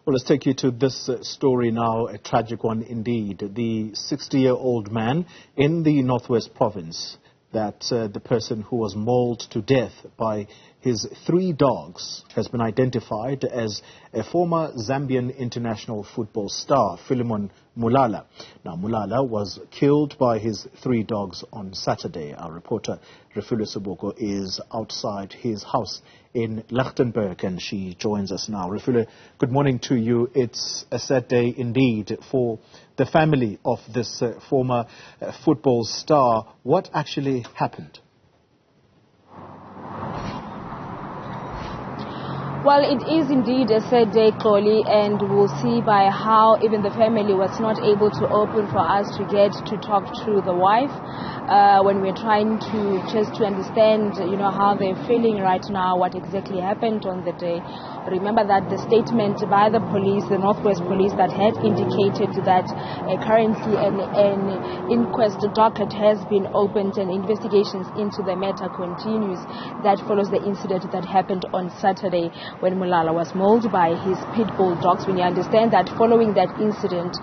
Well, let's take you to this story now, a tragic one indeed. The 60-year-old man in the Northwest Province, that the person who was mauled to death by his 3 dogs has been identified as a former Zambian International football star, Philemon Mulala. Now, Mulala was killed by his 3 dogs on Saturday. Our reporter, Refiloe Seboko, is outside his house in Lichtenburg, and she joins us now. Refiloe, good morning to you. It's a sad day indeed for the family of this former football star. What actually happened? Well, it is indeed a sad day, Chloe, and we'll see by how even the family was not able to open for us to get to talk to the wife when we're trying to understand, how they're feeling right now, what exactly happened on the day. Remember that the statement by the police, the Northwest Police, that had indicated that currently an inquest docket has been opened and investigations into the matter continues. That follows the incident that happened on Saturday when Mulala was mauled by his pit bull dogs. When you understand that following that incident,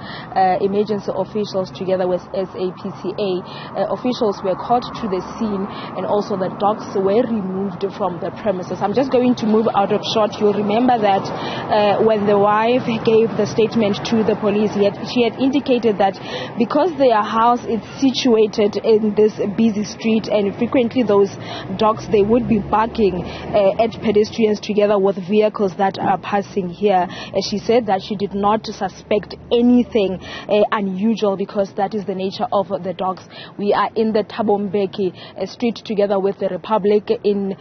emergency officials together with SAPCA officials were called to the scene, and also the dogs were removed from the premises. I'm just going to move out of shot. You'll remember that when the wife gave the statement to the police, she had indicated that because their house is situated in this busy street and frequently those dogs, they would be barking at pedestrians together with vehicles that are passing here. She said that she did not suspect anything unusual because that is the nature of the dogs. We are in the Tabombeki street together with the Republic in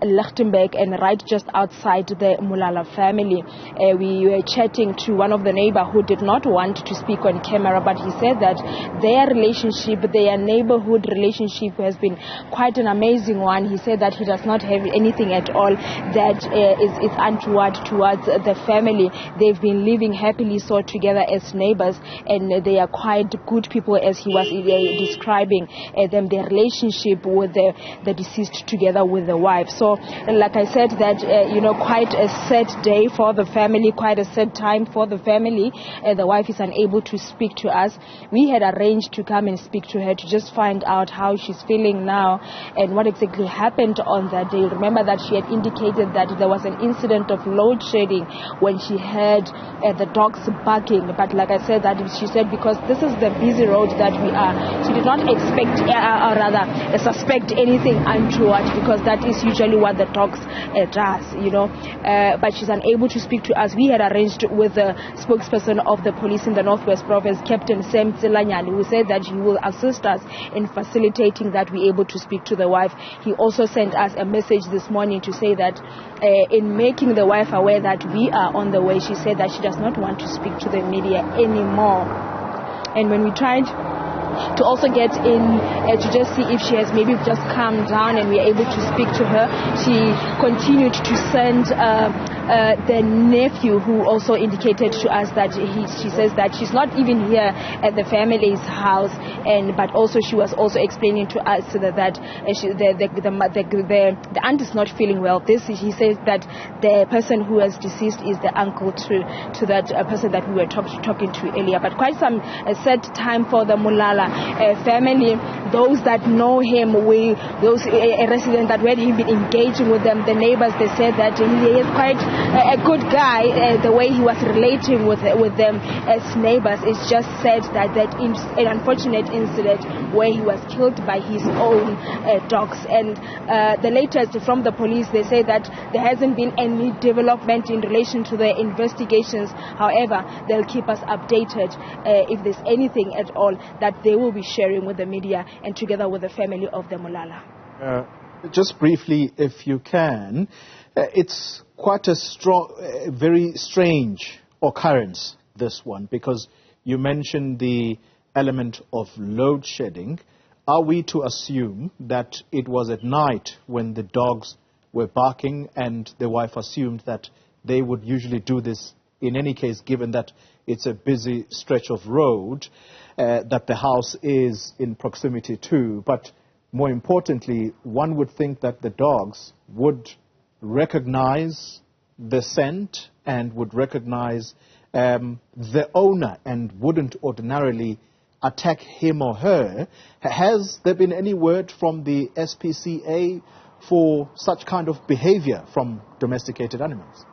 Lichtenburg, and right just outside the Mulala family. We were chatting to one of the neighbors who did not want to speak on camera, but he said that their relationship, their neighborhood relationship has been quite an amazing one. He said that he does not have anything at all that is untoward towards the family. They've been living happily so together as neighbors, and they are quite good people, as he was describing them, their relationship with the deceased together with the wife. So like I said, that quite a sad day for the family, quite a sad time for the family. The wife is unable to speak to us. We had arranged to come and speak to her to just find out how she's feeling now and what exactly happened on that day. Remember that she had indicated that there was an incident of load shedding when she heard the dogs barking, but like I said, that she said because this is the busy road that we are, she did not expect or rather suspect anything untoward, because that is usually what the dogs does, but she's unable to speak to us. We had arranged with the spokesperson of the police in the Northwest Province, Captain Sam Tsilanyani, who said that he will assist us in facilitating that we're able to speak to the wife. He also sent us a message this morning to say that in making the wife aware that we are on the way, she said that she does not want to speak to the media anymore. And when we tried to also get in to just see if she has maybe just calmed down and we're able to speak to her, she continued to send the nephew, who also indicated to us that she says that she's not even here at the family's house, but also she was also explaining to us that the aunt is not feeling well. He says that the person who was deceased is the uncle to that person that we were talking to earlier. But quite some sad time for the Mulala family. Those that know him, a resident that when he'd been engaging with them, the neighbors, they said that he is quite a good guy. The way he was relating with them as neighbors, it's just said that an unfortunate incident where he was killed by his own dogs. And the latest from the police, they say that there hasn't been any development in relation to the investigations. However, they'll keep us updated if there's anything at all that they will be sharing with the media and together with the family of the Mulala. Just briefly, if you can, it's quite a very strange occurrence, this one, because you mentioned the element of load shedding. Are we to assume that it was at night when the dogs were barking, and the wife assumed that they would usually do this in any case, given that it's a busy stretch of road that the house is in proximity to? But more importantly, one would think that the dogs would recognize the scent and would recognize the owner and wouldn't ordinarily attack him or her. Has there been any word from the SPCA for such kind of behavior from domesticated animals?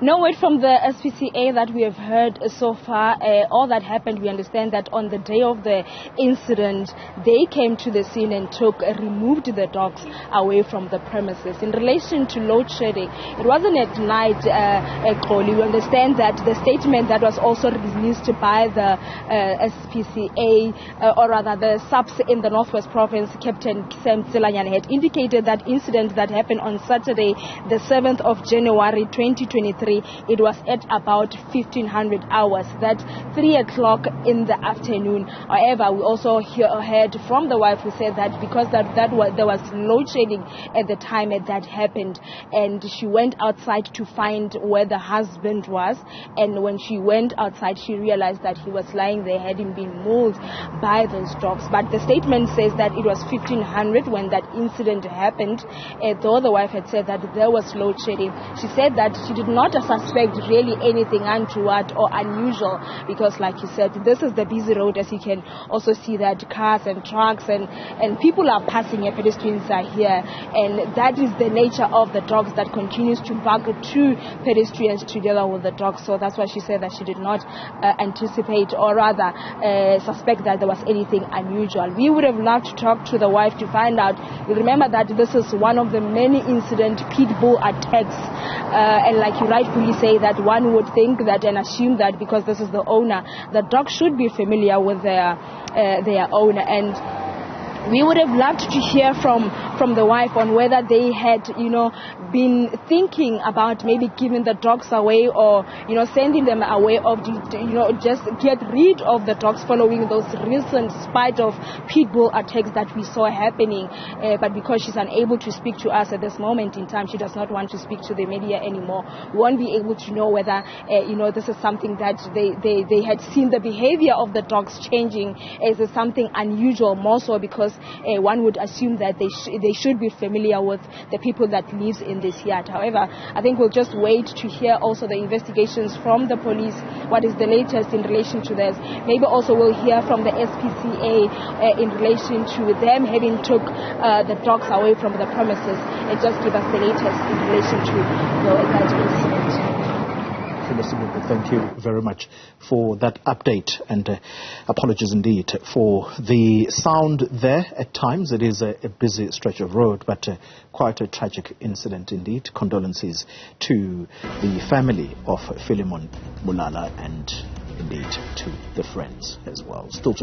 No word from the SPCA that we have heard so far. All that happened, we understand that on the day of the incident, they came to the scene and removed the dogs away from the premises. In relation to load shedding, it wasn't at night, we understand that the statement that was also released by the SPCA, or rather the SAPS in the Northwest Province, Captain Sam Tselanyan, had indicated that incident that happened on Saturday, the 7th of January 2023, it was at about 1500 hours, that 3 o'clock in the afternoon. However, we also heard from the wife who said that because there was load shedding at the time that happened, and she went outside to find where the husband was, and when she went outside, she realized that he was lying there, having been mauled by those dogs. But the statement says that it was 1500 when that incident happened, though the wife had said that there was load shedding. She said that she did not suspect really anything untoward or unusual, because like you said, this is the busy road, as you can also see that cars and trucks and people are passing, pedestrians are here, and that is the nature of the dogs that continues to bark to pedestrians together with the dogs. So that's why she said that she did not anticipate, or rather suspect that there was anything unusual. We would have loved to talk to the wife to find out. You remember that this is one of the many incident pit bull attacks, and like you rightfully say, that one would think that and assume that because this is the owner, the dog should be familiar with their owner. And we would have loved to hear from the wife on whether they had, been thinking about maybe giving the dogs away, or, sending them away, or, just get rid of the dogs following those recent spate of pit bull attacks that we saw happening. But because she's unable to speak to us at this moment in time, she does not want to speak to the media anymore. We won't be able to know whether, this is something that they had seen the behavior of the dogs changing. Is it something unusual, more so because one would assume that they should be familiar with the people that lives in this yard. However, I think we'll just wait to hear also the investigations from the police, what is the latest in relation to this. Maybe also we'll hear from the SPCA in relation to them having took the dogs away from the premises, and just give us the latest in relation to that incident. Thank you very much for that update, and apologies indeed for the sound there. At times it is a busy stretch of road, but quite a tragic incident indeed. Condolences to the family of Philemon Mulala, and indeed to the friends as well. Still to